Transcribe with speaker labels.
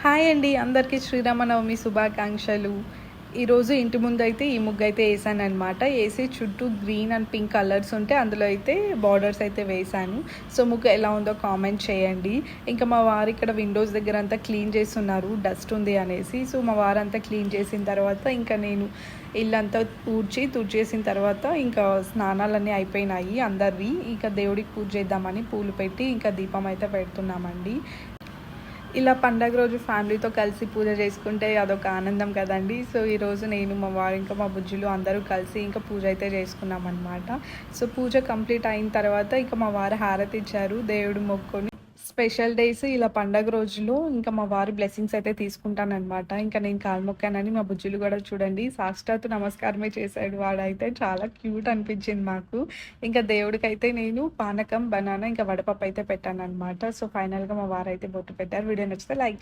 Speaker 1: Hi అండి. అందరికీ శ్రీరామనవమి శుభాకాంక్షలు. ఈరోజు ఇంటి ముందైతే ఈ ముగ్గయితే ఏసాననమాట. ఏసి చుట్టూ గ్రీన్ అండ్ పింక్ కలర్స్ ఉంటే అందులో అయితే బార్డర్స్ అయితే వేశాను. సో, ముగ్గు ఎలా ఉందో కామెంట్ చేయండి. ఇంకా మా వారు ఇక్కడ విండోస్ దగ్గర అంతా క్లీన్ చేస్తున్నారు డస్ట్ ఉంది అనేసి. సో, మా వారంతా క్లీన్ చేసిన తర్వాత ఇంకా నేను ఇల్లంతా తుడిచేసిన తర్వాత ఇంకా స్నానాలన్నీ అయిపోయినాయి అందరివి. ఇంకా దేవుడికి పూజ చేద్దామని పూలు పెట్టి ఇంకా దీపం అయితే పెడుతున్నామండి. ఇలా పండగ రోజు ఫ్యామిలీతో కలిసి పూజ చేసుకుంటే అదొక ఆనందం కదండీ. సో, ఈరోజు నేను మా వారు ఇంకా మా బుజ్జులు అందరూ కలిసి ఇంకా పూజ అయితే చేసుకున్నామన్నమాట. సో, పూజ కంప్లీట్ అయిన తర్వాత ఇంకా మా వారు హారతి ఇచ్చారు. దేవుడు మొక్కుకొని స్పెషల్ డేస్ ఇలా పండగ రోజులు ఇంకా మా వారి బ్లెస్సింగ్స్ అయితే తీసుకుంటానన్నమాట. ఇంకా నేను కాలు మొక్కానని మా బుజ్జులు కూడా చూడండి సాష్టాత్తు నమస్కారమే చేశాడు. వాడైతే చాలా క్యూట్ అనిపించింది మాకు. ఇంకా దేవుడికైతే నేను పానకం, బనానా ఇంకా వడపప్పు అయితే పెట్టానన్నమాట. సో, ఫైనల్‌గా మా వారైతే బొట్టు పెట్టారు. వీడియో నచ్చితే లైక్